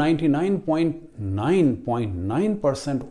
99.9%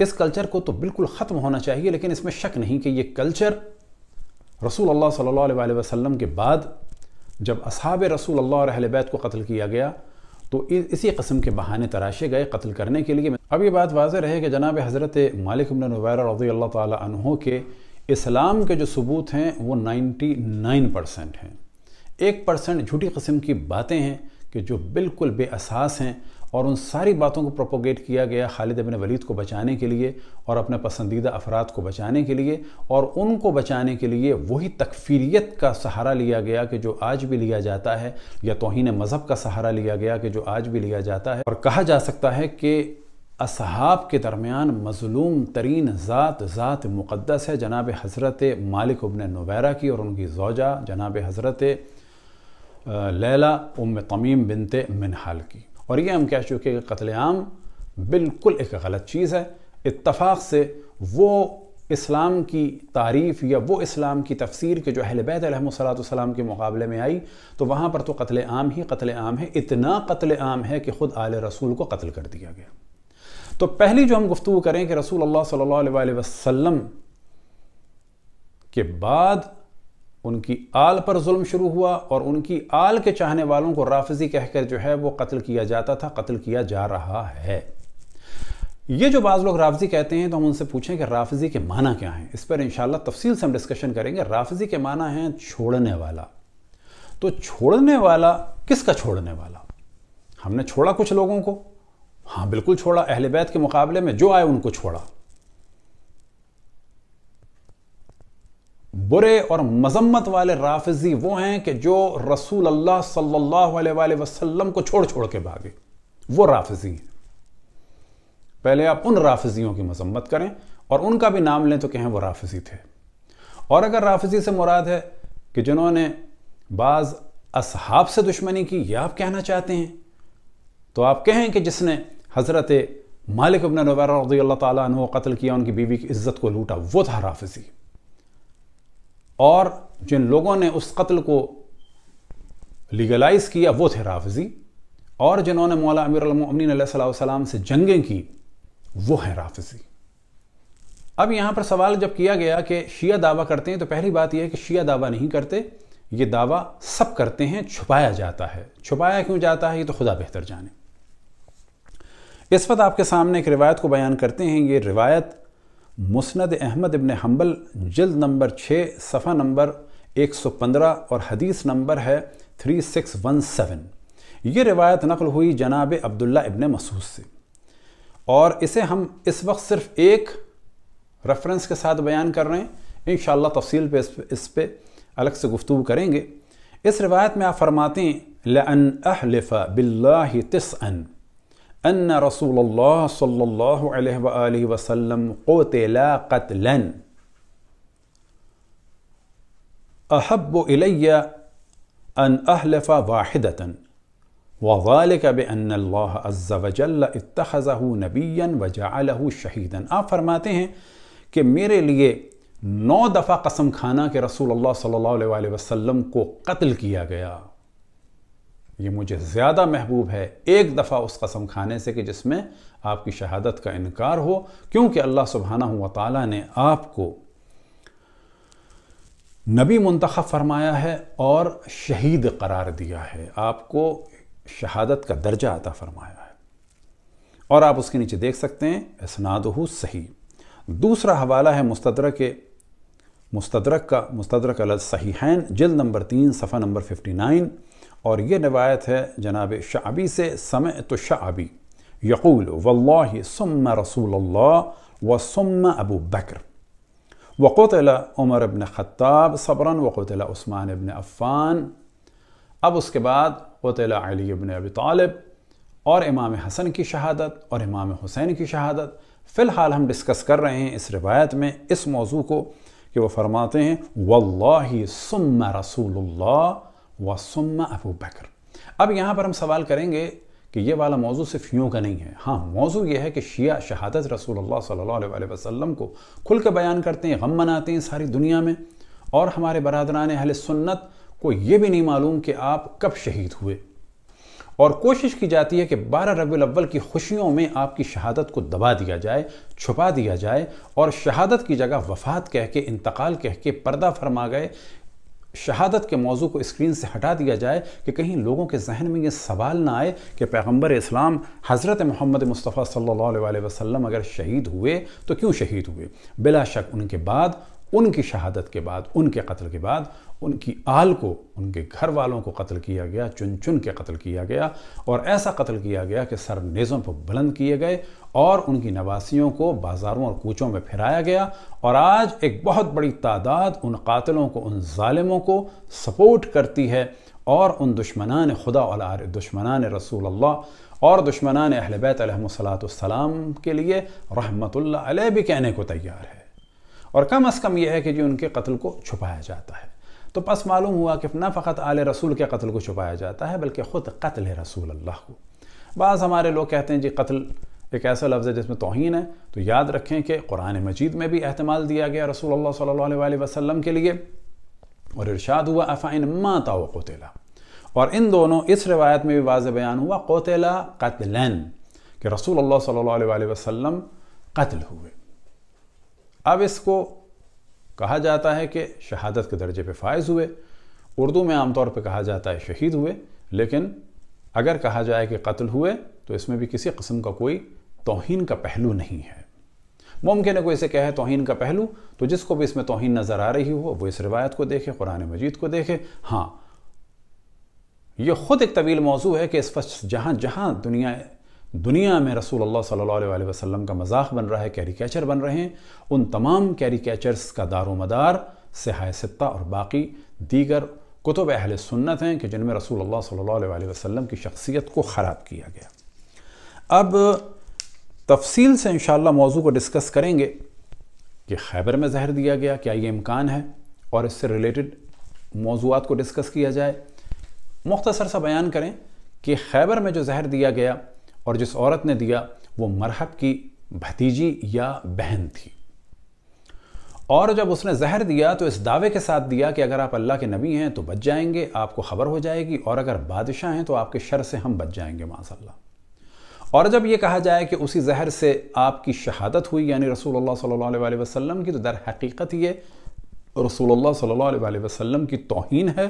اس culture کو تو بالکل ختم ہونا چاہیے، لیکن اس میں شک نہیں کہ یہ کلچر رسول اللہ صلی اللہ علیہ وسلم کے بعد جب اصحاب رسول اللہ اور اہل بیت کو قتل کیا گیا تو اسی قسم کے بہانے تراشے گئے قتل کرنے کے لیے۔ اب یہ بات واضح رہے کہ جناب حضرت مالک بن نویرہ رضی اللہ تعالی عنہ کے اسلام کے جو ثبوت ہیں وہ 99% ہیں۔ 1% جھوٹی قسم کی باتیں ہیں کہ جو بالکل بے اساس ہیں، اور ان ساری باتوں کو پروپوگیٹ کیا گیا خالد بن ولید کو بچانے کے لیے اور اپنے پسندیدہ افراد کو بچانے کے لیے، اور ان کو بچانے کے لیے وہی تکفیریت کا سہارا لیا گیا کہ جو آج بھی لیا جاتا ہے، یا توہین مذہب کا سہارا لیا گیا کہ جو آج بھی لیا جاتا ہے، اور کہا جا سکتا ہے کہ اصحاب کے درمیان مظلوم ترین ذات مقدس ہے جناب حضرت مالک بن نویرہ کی اور ان کی زوجہ جناب حضرت لیلہ ام تمیم بنت منہال کی۔ اور یہ ہم کہہ چکے کہ قتل عام بالکل ایک غلط چیز ہے۔ اتفاق سے وہ اسلام کی تعریف یا وہ اسلام کی تفسیر کہ جو اہل بیت علیہم السلام کے مقابلے میں آئی، تو وہاں پر تو قتل عام ہی قتل عام ہے، اتنا قتل عام ہے کہ خود آل رسول کو قتل کر دیا گیا۔ تو پہلی جو ہم گفتگو کریں کہ رسول اللہ صلی اللہ علیہ وسلم کے بعد ان کی آل پر ظلم شروع ہوا، اور ان کی آل کے چاہنے والوں کو رافضی کہہ کر جو ہے وہ قتل کیا جاتا تھا، قتل کیا جا رہا ہے۔ یہ جو بعض لوگ رافضی کہتے ہیں تو ہم ان سے پوچھیں کہ رافضی کے معنی کیا ہیں، اس پر انشاءاللہ تفصیل سے ہم ڈسکشن کریں گے۔ رافضی کے معنی ہیں چھوڑنے والا۔ تو چھوڑنے والا کس کا چھوڑنے والا؟ ہم نے چھوڑا کچھ لوگوں کو، ہاں بالکل چھوڑا، اہل بیت کے مقابلے میں جو آئے ان کو چھوڑا۔ برے اور مذمت والے رافضی وہ ہیں کہ جو رسول اللہ صلی اللہ علیہ وسلم کو چھوڑ چھوڑ کے بھاگے، وہ رافضی ہیں۔ پہلے آپ ان رافضیوں کی مذمت کریں اور ان کا بھی نام لیں تو کہیں وہ رافضی تھے۔ اور اگر رافضی سے مراد ہے کہ جنہوں نے بعض اصحاب سے دشمنی کی، یہ آپ کہنا چاہتے ہیں، تو آپ کہیں کہ جس نے حضرت مالک بن نویرہ رضی اللہ تعالیٰ عنہ قتل کیا، ان کی بیوی کی عزت کو لوٹا، وہ تھا رافضی۔ اور جن لوگوں نے اس قتل کو لیگلائز کیا وہ تھے رافضی، اور جنہوں نے مولا امیر المؤمنین علیہ السلام سے جنگیں کی وہ ہیں رافضی۔ اب یہاں پر سوال جب کیا گیا کہ شیعہ دعویٰ کرتے ہیں، تو پہلی بات یہ ہے کہ شیعہ دعویٰ نہیں کرتے، یہ دعویٰ سب کرتے ہیں، چھپایا جاتا ہے۔ چھپایا کیوں جاتا ہے یہ تو خدا بہتر جانے۔ اس وقت آپ کے سامنے ایک روایت کو بیان کرتے ہیں۔ یہ روایت مسند احمد ابن حنبل جلد نمبر 6 صفحہ نمبر 115 اور حدیث نمبر ہے 3617۔ یہ روایت نقل ہوئی جناب عبداللہ ابن مسعود سے، اور اسے ہم اس وقت صرف ایک ریفرنس کے ساتھ بیان کر رہے ہیں، انشاءاللہ تفصیل پہ اس پہ الگ سے گفتگو کریں گے۔ اس روایت میں آپ فرماتے ہیں لَأَنْ أَحْلِفَ بِاللَّهِ تِسْعًا ان رسول اللہ صلی اللہ علیہ وآلہ وسلم قتل قتلا احب الی ان احلف واحدة وذلك بان اللہ عز وجل اتخذہ نبیا وجعلہ شہیدا۔ آپ فرماتے ہیں کہ میرے لیے 9 دفعہ قسم کھانا کہ رسول اللہ صلی اللہ علیہ وسلم کو قتل کیا گیا، یہ مجھے زیادہ محبوب ہے ایک دفعہ اس قسم کھانے سے کہ جس میں آپ کی شہادت کا انکار ہو، کیونکہ اللہ سبحانہ و تعالیٰ نے آپ کو نبی منتخب فرمایا ہے اور شہید قرار دیا ہے، آپ کو شہادت کا درجہ عطا فرمایا ہے، اور آپ اس کے نیچے دیکھ سکتے ہیں اسنادہ صحیح۔ دوسرا حوالہ ہے مستدرک علی الصحیحین جلد نمبر 3 صفحہ نمبر 59، اور یہ روایت ہے جناب شعبی سے، سمعت شعبی یقول واللہ ثم رسول اللہ وثم ابو بکر وقتل عمر بن خطاب صبرا وقتل عثمان بن عفان۔ اب اس کے بعد قتل علی بن ابی طالب، اور امام حسن کی شہادت اور امام حسین کی شہادت۔ فی الحال ہم ڈسکس کر رہے ہیں اس روایت میں اس موضوع کو کہ وہ فرماتے ہیں واللہ ثم رسول اللہ وثم ابو بکر۔ اب یہاں پر ہم سوال کریں گے کہ یہ والا موضوع صرف یوں کا نہیں ہے، ہاں موضوع یہ ہے کہ شیعہ شہادت رسول اللہ صلی اللہ علیہ وسلم کو کھل کے بیان کرتے ہیں، غم مناتے ہیں ساری دنیا میں، اور ہمارے برادران اہل سنت کو یہ بھی نہیں معلوم کہ آپ کب شہید ہوئے، اور کوشش کی جاتی ہے کہ 12 ربیع الاول کی خوشیوں میں آپ کی شہادت کو دبا دیا جائے، چھپا دیا جائے، اور شہادت کی جگہ وفات کہہ کے، انتقال کہہ کے پردہ فرما گئے، شہادت کے موضوع کو اسکرین سے ہٹا دیا جائے کہ کہیں لوگوں کے ذہن میں یہ سوال نہ آئے کہ پیغمبر اسلام حضرت محمد مصطفیٰ صلی اللہ علیہ وسلم اگر شہید ہوئے تو کیوں شہید ہوئے؟ بلا شک ان کے بعد، ان کی شہادت کے بعد، ان کے قتل کے بعد، ان کی آل کو، ان کے گھر والوں کو قتل کیا گیا، چن چن کے قتل کیا گیا، اور ایسا قتل کیا گیا کہ سر نیزوں پر بلند کیے گئے اور ان کی نواسیوں کو بازاروں اور کوچوں میں پھرایا گیا، اور آج ایک بہت بڑی تعداد ان قاتلوں کو، ان ظالموں کو سپورٹ کرتی ہے، اور ان دشمنان خدا اور دشمنان رسول اللہ اور دشمنان اہل بیت علیہم السلام کے لیے رحمت اللہ علیہ بھی کہنے کو تیار ہے، اور کم از کم یہ ہے کہ جو ان کے قتل کو چھپایا جاتا ہے۔ تو پس معلوم ہوا کہ نہ فقط آل رسول کے قتل کو چھپایا جاتا ہے بلکہ خود قتل رسول اللہ کو۔ بعض ہمارے لوگ کہتے ہیں جی قتل ایک ایسا لفظ ہے جس میں توہین ہے، تو یاد رکھیں کہ قرآن مجید میں بھی احتمال دیا گیا رسول اللہ صلی اللہ علیہ وسلم کے لیے، اور ارشاد ہوا افعن ماتا و قتلا، اور ان دونوں اس روایت میں بھی واضح بیان ہوا قتلا قتلن، کہ رسول اللہ صلی اللہ علیہ وسلم قتل ہوئے۔ اب اس کو کہا جاتا ہے کہ شہادت کے درجے پہ فائز ہوئے، اردو میں عام طور پہ کہا جاتا ہے شہید ہوئے، لیکن اگر کہا جائے کہ قتل ہوئے تو اس میں بھی کسی قسم کا کوئی توہین کا پہلو نہیں ہے۔ ممکن ہے کوئی اسے کہے توہین کا پہلو، تو جس کو بھی اس میں توہین نظر آ رہی ہو وہ اس روایت کو دیکھے، قرآن مجید کو دیکھے۔ ہاں، یہ خود ایک طویل موضوع ہے کہ اس وقت جہاں جہاں دنیا میں رسول اللہ صلی اللہ علیہ وسلم کا مذاق بن رہا ہے، کیریکیچر بن رہے ہیں، ان تمام کیریکیچرز کا دار و مدار صحاح ستہ اور باقی دیگر کتب اہل سنت ہیں کہ جن میں رسول اللہ صلی اللہ علیہ وسلم کی شخصیت کو خراب کیا گیا۔ اب تفصیل سے انشاءاللہ موضوع کو ڈسکس کریں گے کہ خیبر میں زہر دیا گیا، کیا یہ امکان ہے، اور اس سے ریلیٹڈ موضوعات کو ڈسکس کیا جائے۔ مختصر سا بیان کریں کہ خیبر میں جو زہر دیا گیا اور جس عورت نے دیا وہ مرحب کی بھتیجی یا بہن تھی، اور جب اس نے زہر دیا تو اس دعوے کے ساتھ دیا کہ اگر آپ اللہ کے نبی ہیں تو بچ جائیں گے، آپ کو خبر ہو جائے گی، اور اگر بادشاہ ہیں تو آپ کے شر سے ہم بچ جائیں گے معاذ اللہ۔ اور جب یہ کہا جائے کہ اسی زہر سے آپ کی شہادت ہوئی، یعنی رسول اللہ صلی اللہ علیہ وسلم کی، تو در حقیقت یہ رسول اللہ صلی اللہ علیہ وسلم کی توہین ہے،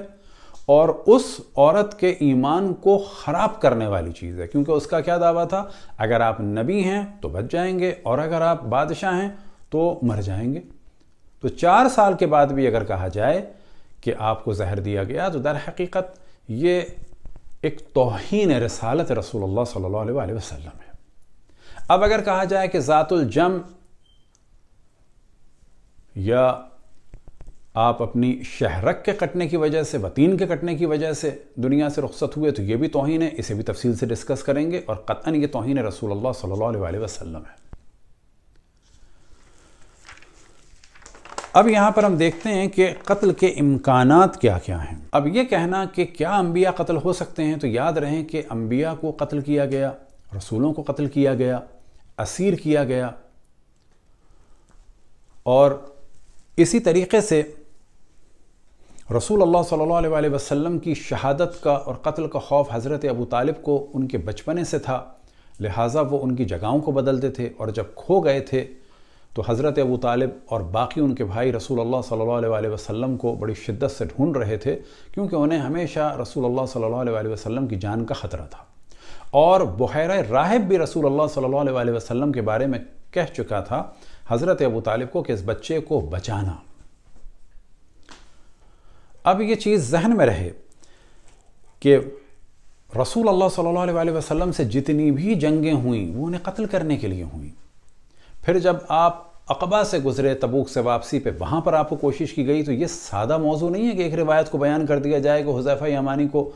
اور اس عورت کے ایمان کو خراب کرنے والی چیز ہے، کیونکہ اس کا کیا دعویٰ تھا؟ اگر آپ نبی ہیں تو بچ جائیں گے، اور اگر آپ بادشاہ ہیں تو مر جائیں گے۔ تو 4 سال کے بعد بھی اگر کہا جائے کہ آپ کو زہر دیا گیا تو در حقیقت یہ ایک توہین رسالت رسول اللہ صلی اللہ علیہ وسلم ہے۔ اب اگر کہا جائے کہ ذات الجم یا آپ اپنی شہرک کے کٹنے کی وجہ سے، وطین کے کٹنے کی وجہ سے دنیا سے رخصت ہوئے تو یہ بھی توہین ہے، اسے بھی تفصیل سے ڈسکس کریں گے، اور قطعاً یہ توہین رسول اللہ صلی اللہ علیہ وسلم ہے۔ اب یہاں پر ہم دیکھتے ہیں کہ قتل کے امکانات کیا کیا ہیں۔ اب یہ کہنا کہ کیا انبیاء قتل ہو سکتے ہیں، تو یاد رہیں کہ انبیاء کو قتل کیا گیا، رسولوں کو قتل کیا گیا، اسیر کیا گیا، اور اسی طریقے سے رسول اللہ صلی اللہ علیہ وسلم کی شہادت کا اور قتل کا خوف حضرت ابو طالب کو ان کے بچپنے سے تھا، لہٰذا وہ ان کی جگہوں کو بدلتے تھے، اور جب کھو گئے تھے تو حضرت ابو طالب اور باقی ان کے بھائی رسول اللہ صلی اللہ علیہ وسلم کو بڑی شدت سے ڈھونڈ رہے تھے، کیونکہ انہیں ہمیشہ رسول اللہ صلی اللہ علیہ وسلم کی جان کا خطرہ تھا، اور بحیرہ راہب بھی رسول اللہ صلی اللہ علیہ وسلم کے بارے میں کہہ چکا تھا حضرت ابو طالب کو کہ اس بچے کو بچانا۔ اب یہ چیز ذہن میں رہے کہ رسول اللہ صلی اللہ علیہ وسلم سے جتنی بھی جنگیں ہوئیں وہ انہیں قتل کرنے کے لیے ہوئیں۔ پھر جب آپ عقبہ سے گزرے، تبوک سے واپسی پہ، وہاں پر آپ کو کوشش کی گئی، تو یہ سادہ موضوع نہیں ہے کہ ایک روایت کو بیان کر دیا جائے کہ حذیفہ یمانی کو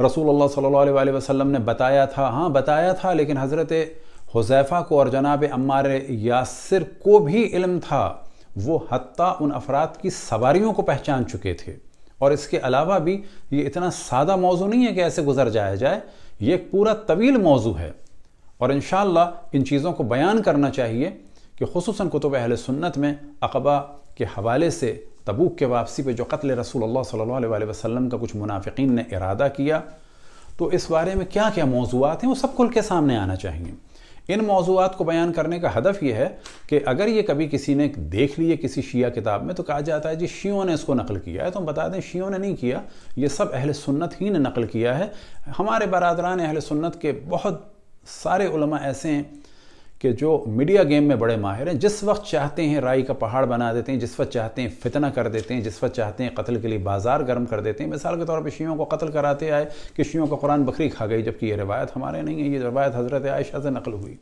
رسول اللہ صلی اللہ علیہ وسلم نے بتایا تھا۔ ہاں بتایا تھا، لیکن حضرت حذیفہ کو اور جناب عمار یاسر کو بھی علم تھا، وہ حتیٰ ان افراد کی سواریوں کو پہچان چکے تھے، اور اس کے علاوہ بھی یہ اتنا سادہ موضوع نہیں ہے کہ ایسے گزر جایا جائے، یہ ایک پورا طویل موضوع ہے، اور انشاءاللہ ان چیزوں کو بیان کرنا چاہیے کہ خصوصاً کتب اہل سنت میں عقبہ کے حوالے سے تبوک کے واپسی پہ جو قتل رسول اللہ صلی اللہ علیہ وسلم کا کچھ منافقین نے ارادہ کیا، تو اس بارے میں کیا کیا موضوعات ہیں وہ سب کھل کے سامنے آنا چاہیے۔ ان موضوعات کو بیان کرنے کا ہدف یہ ہے کہ اگر یہ کبھی کسی نے دیکھ لیے کسی شیعہ کتاب میں تو کہا جاتا ہے جی شیعوں نے اس کو نقل کیا ہے، تو ہم بتا دیں شیعوں نے نہیں کیا، یہ سب اہل سنت ہی نے نقل کیا ہے۔ ہمارے برادران اہل سنت کے بہت سارے علماء ایسے ہیں کہ جو میڈیا گیم میں بڑے ماہر ہیں، جس وقت چاہتے ہیں رائی کا پہاڑ بنا دیتے ہیں، جس وقت چاہتے ہیں فتنہ کر دیتے ہیں، جس وقت چاہتے ہیں قتل کے لیے بازار گرم کر دیتے ہیں۔ مثال کے طور پہ شیعوں کو قتل کراتے آئے کہ شیعوں کا قرآن بکری کھا گئی، جبکہ یہ روایت ہمارے نہیں ہے، یہ روایت حضرت عائشہ سے نقل ہوئی،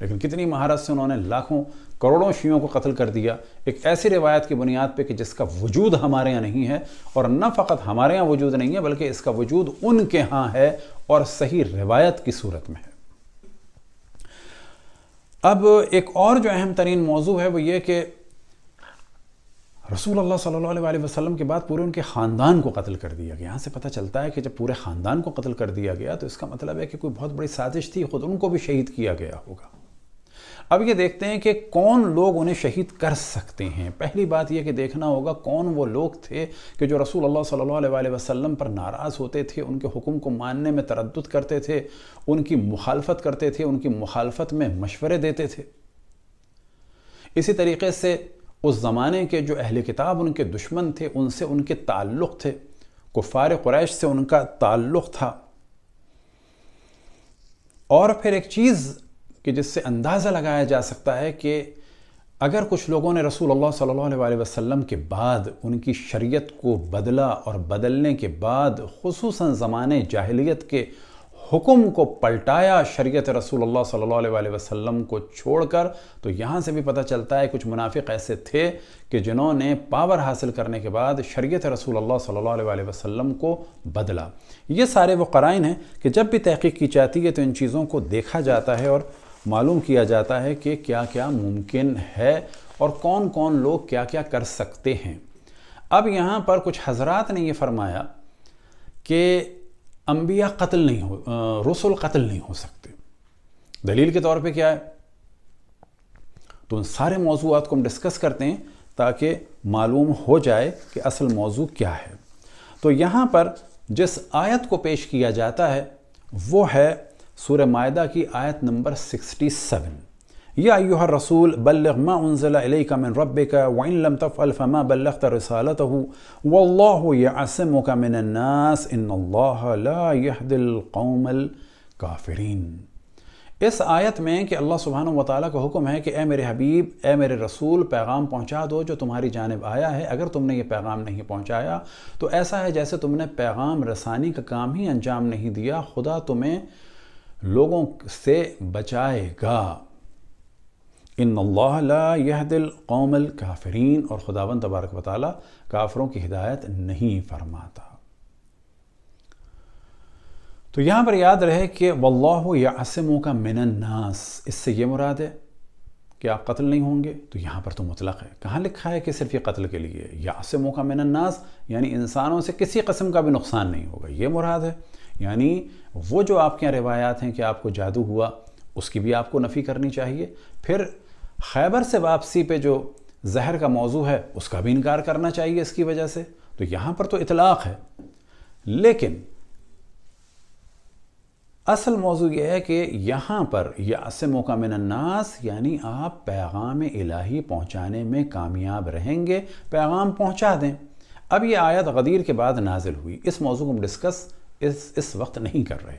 لیکن کتنی مہارت سے انہوں نے لاکھوں کروڑوں شیعوں کو قتل کر دیا ایک ایسی روایت کی بنیاد پہ کہ جس کا وجود ہمارے ہاں نہیں ہے، اور نہ فقط ہمارے ہاں وجود نہیں ہے بلکہ اس کا وجود ان کے ہاں ہے اور صحیح روایت کی صورت میں ہے۔ اب ایک اور جو اہم ترین موضوع ہے وہ یہ کہ رسول اللہ صلی اللہ علیہ وسلم کے بعد پورے ان کے خاندان کو قتل کر دیا گیا۔ یہاں سے پتہ چلتا ہے کہ جب پورے خاندان کو قتل کر دیا گیا تو اس کا مطلب ہے کہ کوئی بہت بڑی سازش تھی، خود ان کو بھی شہید کیا گیا ہوگا۔ اب یہ دیکھتے ہیں کہ کون لوگ انہیں شہید کر سکتے ہیں۔ پہلی بات یہ کہ دیکھنا ہوگا کون وہ لوگ تھے کہ جو رسول اللہ صلی اللہ علیہ وسلم پر ناراض ہوتے تھے، ان کے حکم کو ماننے میں تردد کرتے تھے، ان کی مخالفت کرتے تھے، ان کی مخالفت میں مشورے دیتے تھے۔ اسی طریقے سے اس زمانے کے جو اہل کتاب ان کے دشمن تھے، ان سے ان کے تعلق تھے، کفار قریش سے ان کا تعلق تھا۔ اور پھر ایک چیز کہ جس سے اندازہ لگایا جا سکتا ہے کہ اگر کچھ لوگوں نے رسول اللہ صلی اللہ علیہ وسلم کے بعد ان کی شریعت کو بدلا اور بدلنے کے بعد خصوصاً زمانے جاہلیت کے حکم کو پلٹایا شریعت رسول اللہ صلی اللہ علیہ وسلم کو چھوڑ کر، تو یہاں سے بھی پتہ چلتا ہے کچھ منافق ایسے تھے کہ جنہوں نے پاور حاصل کرنے کے بعد شریعت رسول اللہ صلی اللہ علیہ وسلم کو بدلا۔ یہ سارے وہ قرائن ہیں کہ جب بھی تحقیق کی جاتی ہے تو ان چیزوں کو دیکھا جاتا ہے اور معلوم کیا جاتا ہے کہ کیا کیا ممکن ہے اور کون کون لوگ کیا کیا کر سکتے ہیں۔ اب یہاں پر کچھ حضرات نے یہ فرمایا کہ انبیاء قتل نہیں رسول قتل نہیں ہو سکتے، دلیل کے طور پہ کیا ہے؟ تو ان سارے موضوعات کو ہم ڈسکس کرتے ہیں تاکہ معلوم ہو جائے کہ اصل موضوع کیا ہے۔ تو یہاں پر جس آیت کو پیش کیا جاتا ہے وہ ہے سورہ مائدہ کی آیت نمبر 67۔ یا ایھا الرسول بلغ ما انزل الیک من ربک وان لم تفعل فما بلغت رسالته واللہ یعصمک من الناس ان اللہ لا یہدی القوم الکافرین۔ اس آیت میں کہ اللہ سبحانہ وتعالیٰ کا حکم ہے کہ اے میرے حبیب، اے میرے رسول، پیغام پہنچا دو جو تمہاری جانب آیا ہے۔ اگر تم نے یہ پیغام نہیں پہنچایا تو ایسا ہے جیسے تم نے پیغام رسانی کا کام ہی انجام نہیں دیا، خدا تمہیں لوگوں سے بچائے گا۔ ان اللہ لا یہدی القوم الکافرین، اور خداوند تبارک و تعالیٰ کافروں کی ہدایت نہیں فرماتا۔ تو یہاں پر یاد رہے کہ واللہ یعصمک من الناس، اس سے یہ مراد ہے کہ آپ قتل نہیں ہوں گے، تو یہاں پر تو مطلق ہے۔ کہاں لکھا ہے کہ صرف یہ قتل کے لیے؟ یعصمک من الناس یعنی انسانوں سے کسی قسم کا بھی نقصان نہیں ہوگا، یہ مراد ہے۔ یعنی وہ جو آپ کے یہاں روایات ہیں کہ آپ کو جادو ہوا، اس کی بھی آپ کو نفی کرنی چاہیے۔ پھر خیبر سے واپسی پہ جو زہر کا موضوع ہے اس کا بھی انکار کرنا چاہیے اس کی وجہ سے۔ تو یہاں پر تو اطلاق ہے، لیکن اصل موضوع یہ ہے کہ یہاں پر یعصمک من الناس یعنی آپ پیغام الہی پہنچانے میں کامیاب رہیں گے، پیغام پہنچا دیں۔ اب یہ آیت غدیر کے بعد نازل ہوئی، اس موضوع کو ہم ڈسکس اس وقت نہیں کر رہے۔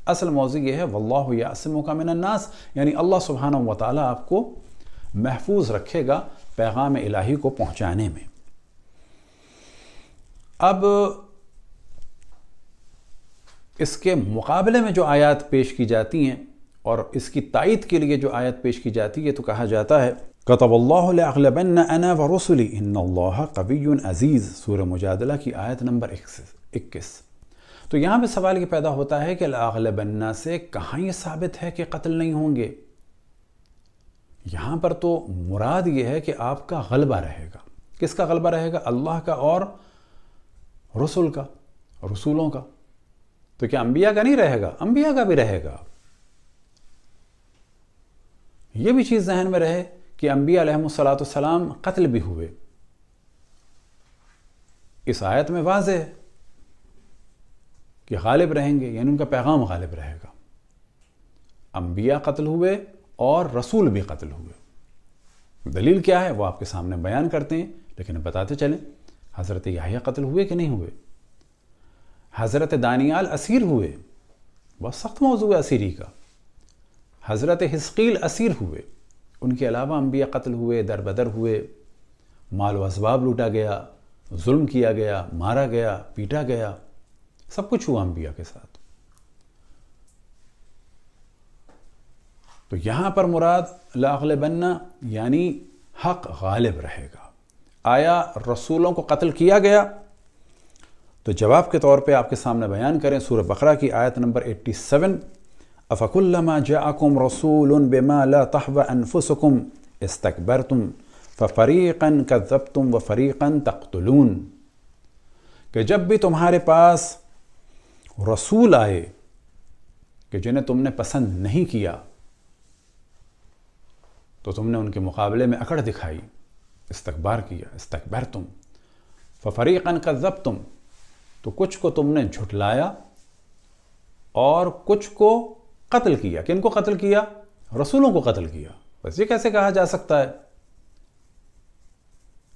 اصل موضوع یہ ہے واللہ یعصمک من الناس یعنی اللہ سبحانہ وتعالیٰ آپ کو محفوظ رکھے گا پیغام الہی کو پہنچانے میں۔ اب اس کے مقابلے میں جو آیات پیش کی جاتی ہیں اور اس کی تائید کے لیے جو آیت پیش کی جاتی ہے تو کہا جاتا ہے کتب اللہ لأغلبن انا ورسلی ان اللہ قوی عزیز، سورہ مجادلہ کی آیت نمبر 21۔ تو یہاں پہ سوال یہ پیدا ہوتا ہے کہ لأغلبن سے کہاں یہ ثابت ہے کہ قتل نہیں ہوں گے؟ یہاں پر تو مراد یہ ہے کہ آپ کا غلبہ رہے گا۔ کس کا غلبہ رہے گا؟ اللہ کا اور رسول کا، رسولوں کا۔ تو کیا انبیاء کا نہیں رہے گا؟ انبیاء کا بھی رہے گا۔ یہ بھی چیز ذہن میں رہے کہ انبیاء علیہم السلام قتل بھی ہوئے، اس آیت میں واضح ہے کہ غالب رہیں گے، یعنی ان کا پیغام غالب رہے گا۔ انبیاء قتل ہوئے اور رسول بھی قتل ہوئے۔ دلیل کیا ہے وہ آپ کے سامنے بیان کرتے ہیں، لیکن بتاتے چلیں حضرت یحییٰ قتل ہوئے کہ نہیں ہوئے؟ حضرت دانیال اسیر ہوئے، بہت سخت موضوع ہے اسیری کا۔ حضرت حزقیل اسیر ہوئے، ان کے علاوہ انبیاء قتل ہوئے، در بدر ہوئے، مال و اسباب لوٹا گیا، ظلم کیا گیا، مارا گیا، پیٹا گیا، سب کچھ ہوا انبیاء کے ساتھ۔ تو یہاں پر مراد لاغلبن یعنی حق غالب رہے گا۔ آیا رسولوں کو قتل کیا گیا؟ تو جواب کے طور پہ آپ کے سامنے بیان کریں سورہ بقرہ کی آیت نمبر 87، أَفَكُلَّمَا جَاءَكُمْ رَسُولٌ بِمَا لَا تَحْوَى أَنفُسُكُمْ اسْتَكْبَرْتُمْ فَفَرِيقًا كَذَّبْتُمْ وَفَرِيقًا تَقْتُلُونَ، کہ جب بھی تمہارے پاس رسول آئے کہ جنہیں تم نے پسند نہیں کیا تو تم نے ان کے مقابلے میں اکڑ دکھائی، استکبار کیا، استکبرتم، فَفَرِيقًا كَذَّبْتُمْ، تو کچھ کو تم نے جھٹلایا اور کچھ کو قتل کیا۔ کن کو قتل کیا؟ رسولوں کو قتل کیا۔ بس یہ کیسے کہا جا سکتا ہے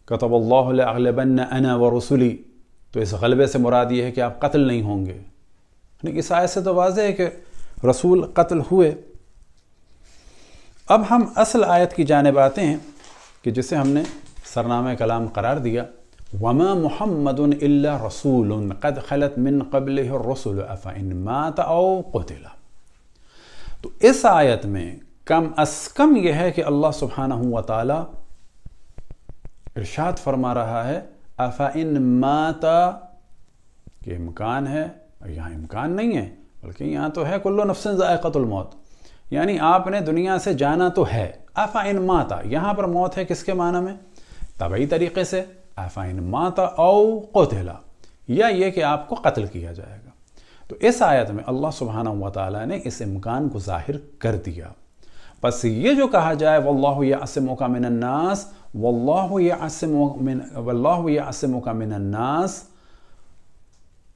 کتب اللہ لأغلبن انا ورسلی؟ تو اس غلبے سے مراد یہ ہے کہ آپ قتل نہیں ہوں گے۔ اس آیت سے تو واضح ہے کہ رسول قتل ہوئے۔ اب ہم اصل آیت کی جانب آتے ہیں کہ جسے ہم نے سرنامہ کلام قرار دیا، وما محمد الا رسول قد خلت من قبله الرسل افان مات او قتل۔ تو اس آیت میں کم از کم یہ ہے کہ اللہ سبحانہ و تعالی ارشاد فرما رہا ہے افان مات، کہ امکان ہے، یہاں امکان نہیں ہے بلکہ یہاں تو ہے کل نفس ذائقۃ الموت، یعنی آپ نے دنیا سے جانا تو ہے۔ افان مات، یہاں پر موت ہے کس کے معنی میں؟ طبعی طریقے سے افان مات او قتل، یا یہ کہ آپ کو قتل کیا جائے گا۔ تو اس آیت میں اللہ سبحانہ و تعالیٰ نے اس امکان کو ظاہر کر دیا۔ پس یہ جو کہا جائے واللہ یعصمک من الناس، واللہ یعصمک من الناس،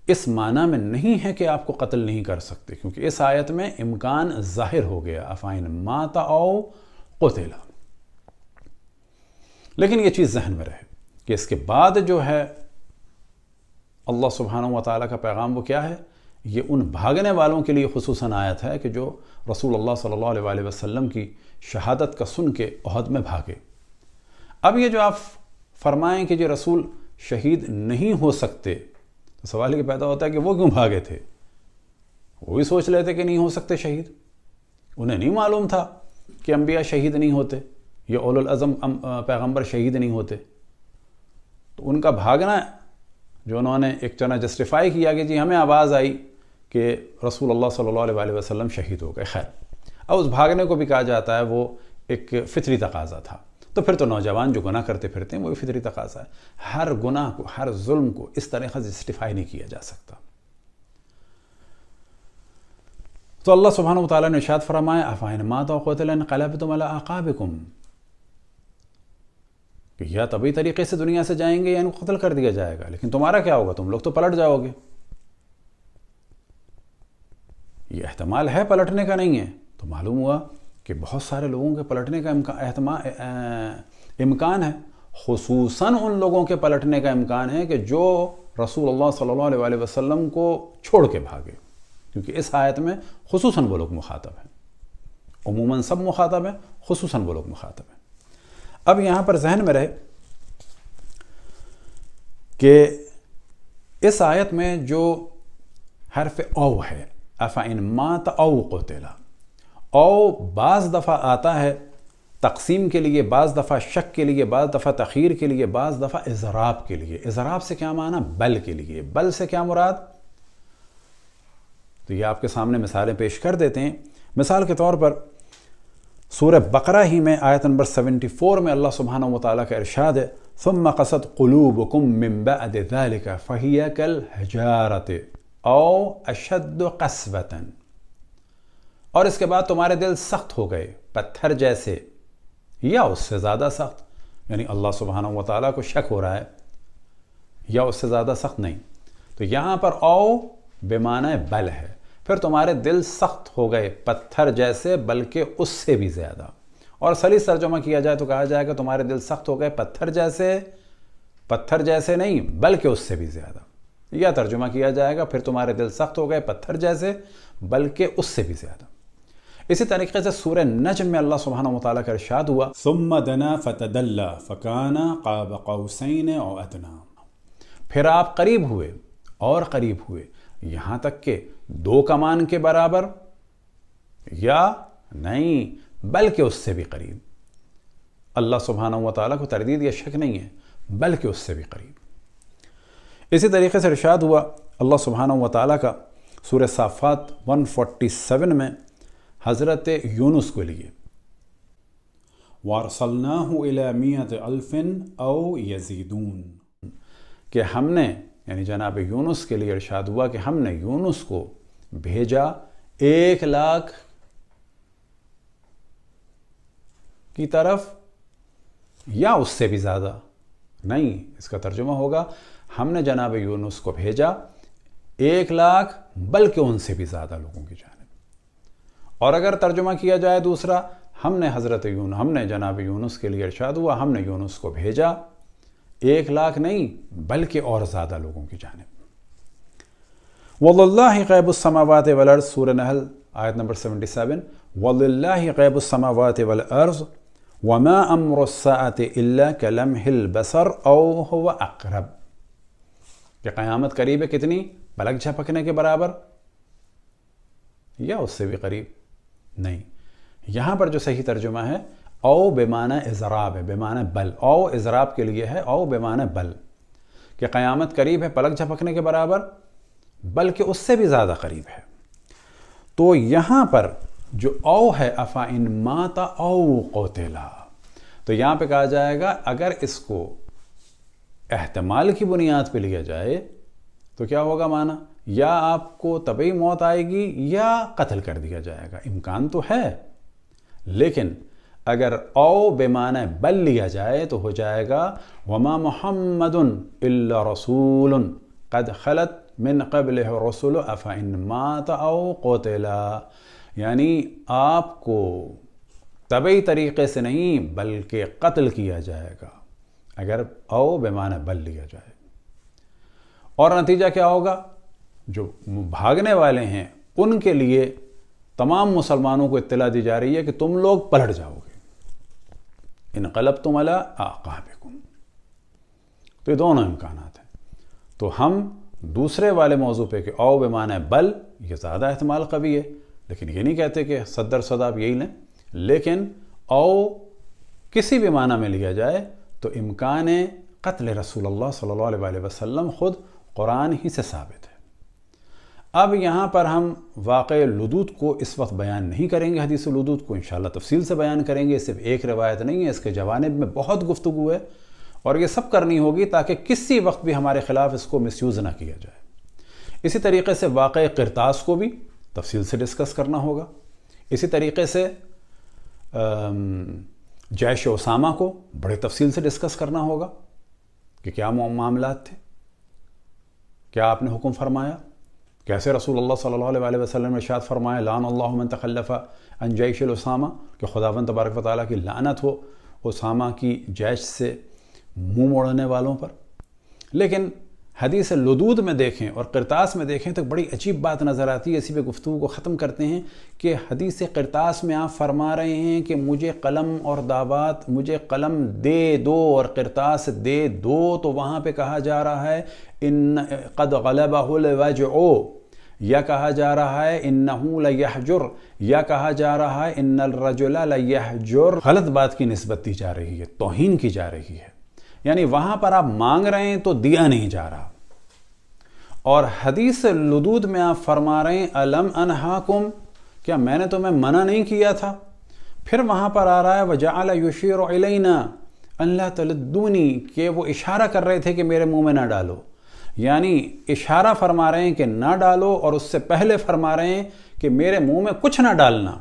اس معنی میں نہیں ہے کہ آپ کو قتل نہیں کر سکتے، کیونکہ اس آیت میں امکان ظاہر ہو گیا افان مات او قتل۔ لیکن یہ چیز ذہن میں رہے کہ اس کے بعد جو ہے اللہ سبحانہ و تعالیٰ کا پیغام وہ کیا ہے؟ یہ ان بھاگنے والوں کے لیے خصوصاً آیت ہے کہ جو رسول اللہ صلی اللہ علیہ وسلم کی شہادت کا سن کے احد میں بھاگے۔ اب یہ جو آپ فرمائیں کہ یہ رسول شہید نہیں ہو سکتے، تو سوال یہ پیدا ہوتا ہے کہ وہ کیوں بھاگے تھے؟ وہ بھی سوچ لیتے کہ نہیں ہو سکتے شہید، انہیں نہیں معلوم تھا کہ انبیاء شہید نہیں ہوتے، یہ اولو العزم پیغمبر شہید نہیں ہوتے۔ تو ان کا بھاگنا جو انہوں نے ایک طرح جسٹیفائی کیا کہ جی ہمیں آواز آئی کہ رسول اللہ صلی اللہ علیہ وسلم شہید ہو گئے، خیر اب اس بھاگنے کو بھی کہا جاتا ہے وہ ایک فطری تقاضا تھا۔ تو پھر تو نوجوان جو گناہ کرتے پھرتے ہیں وہ بھی فطری تقاضا ہے، ہر گناہ کو، ہر ظلم کو اس طرح جسٹیفائی نہیں کیا جا سکتا۔ تو اللہ سبحانہ وتعالیٰ نے ارشاد فرمایا افان مات قتل انقلبتم علی اعقابکم، کہ یا طبی طریقے سے دنیا سے جائیں گے یا ان کو قتل کر دیا جائے گا، لیکن تمہارا کیا ہوگا؟ تم لوگ تو پلٹ جاؤ گے۔ یہ احتمال ہے پلٹنے کا نہیں ہے، تو معلوم ہوا کہ بہت سارے لوگوں کے پلٹنے کا امکان ہے، خصوصاً ان لوگوں کے پلٹنے کا امکان ہے کہ جو رسول اللہ صلی اللہ علیہ وسلم کو چھوڑ کے بھاگے، کیونکہ اس آیت میں خصوصاً وہ لوگ مخاطب ہیں، عموماً سب مخاطب ہیں، خصوصاً وہ لوگ مخاطب ہیں۔ اب یہاں پر ذہن میں رہے کہ اس آیت میں جو حرف او ہے افان مات او قتل، او بعض دفعہ آتا ہے تقسیم کے لیے، بعض دفعہ شک کے لیے، بعض دفعہ تخیر کے لیے، بعض دفعہ اضراب کے لیے۔ اضراب سے کیا معنی؟ بل کے لیے۔ بل سے کیا مراد؟ تو یہ آپ کے سامنے مثالیں پیش کر دیتے ہیں۔ مثال کے طور پر سورہ بقرہ ہی میں آیت نمبر 74 میں اللہ سبحانہ وتعالیٰ کا ارشاد ہے ثم قست قلوبکم من بعد ذلك فہی کالحجارۃ او اشد قسوۃ، اور اس کے بعد تمہارے دل سخت ہو گئے پتھر جیسے یا اس سے زیادہ سخت، یعنی اللہ سبحانہ وتعالیٰ کو شک ہو رہا ہے یا اس سے زیادہ سخت نہیں۔ تو یہاں پر او بمعنی بل ہے. پھر تمہارے دل سخت ہو گئے پتھر جیسے بلکہ اس سے بھی زیادہ. اور سلیس ترجمہ کیا جائے تو کہا جائے کہ تمہارے دل سخت ہو گئے پتھر جیسے نہیں بلکہ اس سے بھی زیادہ. یا ترجمہ کیا جائے گا پھر تمہارے دل سخت ہو گئے پتھر جیسے بلکہ اس سے بھی زیادہ. اسی طریقے سے سورہ نجم میں اللہ سبحانہ وتعالیٰ کا ارشاد ہوا ثم دنا فتدلى فكان قاب قوسين او ادنى. پھر آپ قریب ہوئے اور قریب ہوئے یہاں تک کہ 2 کمان کے برابر یا نہیں بلکہ اس سے بھی قریب. اللہ سبحانہ وتعالیٰ کو تردید یا شک نہیں ہے بلکہ اس سے بھی قریب. اسی طریقے سے ارشاد ہوا اللہ سبحانہ وتعالیٰ کا سورہ صافات 147 میں حضرت یونس کو لیے وارسلناه الى 100,000 او يزيدون کہ ہم نے یعنی جناب یونس کے لیے ارشاد ہوا کہ ہم نے یونس کو بھیجا 1,00,000 کی طرف یا اس سے بھی زیادہ. نہیں، اس کا ترجمہ ہوگا ہم نے جناب یونس کو بھیجا 1,00,000 بلکہ ان سے بھی زیادہ لوگوں کی جانب. اور اگر ترجمہ کیا جائے دوسرا ہم نے جناب یونس کے لیے ارشاد ہوا ہم نے یونس کو بھیجا 1,00,000 نہیں بلکہ اور زیادہ لوگوں کی جانب. وَلِلَّهِ غَيْبُ السَّمَاوَاتِ وَالْأَرْضِ سورہ نحل آیت نمبر 77 وَلِلَّهِ غَيْبُ السَّمَاوَاتِ وَالْأَرْضِ وَمَا أَمْرُ السَّاعَةِ إِلَّا كَلَمْحِ الْبَصَرِ أَوْ هُوَ أَقْرَبُ. کہ قیامت قریب ہے کتنی؟ پلک جھپکنے کے برابر یا اس سے بھی قریب. نہیں، یہاں پر جو صحیح ترجمہ ہے او بمعنی اضراب ہے، بمعنی بل. او اضراب کے لیے ہے او بمعنی بل کہ قیامت قریب ہے پلک جھپکنے کے برابر بلکہ اس سے بھی زیادہ قریب ہے. تو یہاں پر جو او ہے افَإِن مَاتَ أَوْ قُتِلَ تو یہاں پہ کہا جائے گا اگر اس کو احتمال کی بنیاد پہ لیا جائے تو کیا ہوگا معنی؟ یا آپ کو طبعی موت آئے گی یا قتل کر دیا جائے گا. امکان تو ہے لیکن اگر او بمعنی بل لیا جائے تو ہو جائے گا وما محمد الا رسول قد خلت من قبلہ الرسل افإن مات او قتل. یعنی آپ کو طبعی طریقے سے نہیں بلکہ قتل کیا جائے گا اگر او بمعنی بل لیا جائے. اور نتیجہ کیا ہوگا؟ جو بھاگنے والے ہیں ان کے لیے تمام مسلمانوں کو اطلاع دی جا رہی ہے کہ تم لوگ پلٹ جاؤ گے. انقلبتم علی اعقابکم. تو یہ دونوں امکانات ہیں. تو ہم دوسرے والے موضوع پہ کہ او بمعنی بل یہ زیادہ احتمال قوی ہے لیکن یہ نہیں کہتے کہ 100% آپ یہی لیں. لیکن او کسی بھی معنی میں لیا جائے تو امکان قتل رسول اللہ صلی اللہ علیہ وسلم خود قرآن ہی سے ثابت ہے. اب یہاں پر ہم واقع لدود کو اس وقت بیان نہیں کریں گے. حدیث لدود کو انشاءاللہ تفصیل سے بیان کریں گے. صرف ایک روایت نہیں ہے، اس کے جوانب میں بہت گفتگو ہے اور یہ سب کرنی ہوگی تاکہ کسی وقت بھی ہمارے خلاف اس کو مس یوز نہ کیا جائے. اسی طریقے سے واقع قرطاس کو بھی تفصیل سے ڈسکس کرنا ہوگا. اسی طریقے سے جیش اسامہ کو بڑے تفصیل سے ڈسکس کرنا ہوگا کہ کیا معاملات تھے، کیا آپ نے حکم فرمایا، کیسے رسول اللہ صلی اللہ علیہ وسلم نے ارشاد فرمایا لعن اللہ من تخلف عن جیش الاسامہ کہ خداوند تبارک و تعالیٰ کی لعنت ہو اسامہ کی جیش سے منہ موڑنے والوں پر. لیکن حدیث لدود میں دیکھیں اور قرطاس میں دیکھیں تو بڑی عجیب بات نظر آتی ہے. اسی پہ گفتگو کو ختم کرتے ہیں کہ حدیث قرطاس میں آپ فرما رہے ہیں کہ مجھے قلم اور دعوات، مجھے قلم دے دو اور قرطاس دے دو. تو وہاں پہ کہا جا رہا ہے ان قد غلبہ الوجع، یا کہا جا رہا ہے انہو لیحجر، یا کہا جا رہا ہے ان الرجل لیحجر. غلط بات کی نسبت دی جا رہی ہے، توہین کی جا رہی ہے. یعنی وہاں پر آپ مانگ رہے ہیں تو دیا نہیں جا رہا. اور حدیث لدود میں آپ فرما رہے ہیں الم انہاکم، کیا میں نے تمہیں منع نہیں کیا تھا؟ پھر وہاں پر آ رہا ہے وجعل یشیر الینا ان لا تلدونی، کہ وہ اشارہ کر رہے تھے کہ میرے منہ میں نہ ڈالو. یعنی اشارہ فرما رہے ہیں کہ نہ ڈالو اور اس سے پہلے فرما رہے ہیں کہ میرے منہ میں کچھ نہ ڈالنا.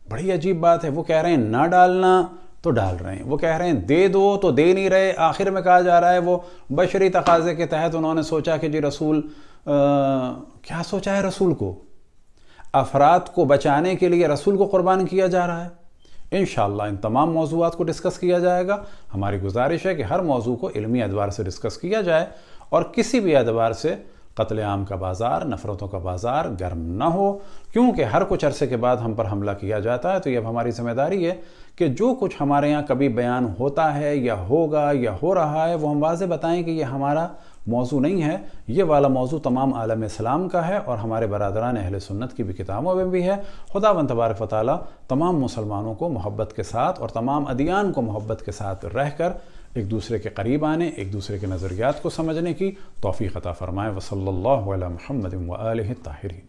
بڑی عجیب بات ہے. وہ کہہ رہے ہیں نہ ڈالنا تو ڈال رہے ہیں، وہ کہہ رہے ہیں دے دو تو دے نہیں رہے. آخر میں کہا جا رہا ہے وہ بشری تقاضے کے تحت انہوں نے سوچا کہ جی رسول کیا سوچا ہے رسول کو؟ افراد کو بچانے کے لیے رسول کو قربان کیا جا رہا ہے۔ انشاءاللہ ان تمام موضوعات کو ڈسکس کیا جائے گا۔ ہماری گزارش ہے کہ ہر موضوع کو علمی اعتبار سے ڈسکس کیا جائے اور کسی بھی اعتبار سے قتل عام کا بازار، نفرتوں کا بازار گرم نہ ہو، کیونکہ ہر کچھ عرصے کے بعد ہم پر حملہ کیا جاتا ہے۔ تو یہ اب ہماری ذمہ داری ہے کہ جو کچھ ہمارے یہاں کبھی بیان ہوتا ہے یا ہوگا یا ہو رہا ہے وہ ہم واضح بتائیں کہ یہ ہمارا موضوع نہیں ہے، یہ والا موضوع تمام عالم اسلام کا ہے اور ہمارے برادران اہل سنت کی بھی کتابوں میں بھی ہے۔ خداوند تبارک و تعالیٰ تمام مسلمانوں کو محبت کے ساتھ اور تمام ادیان کو محبت کے ساتھ رہ کر ایک دوسرے کے قریب آنے، ایک دوسرے کے نظریات کو سمجھنے کی توفیق عطا فرمائے۔ وصلی اللہ علی محمد و آلہ الطاہرین۔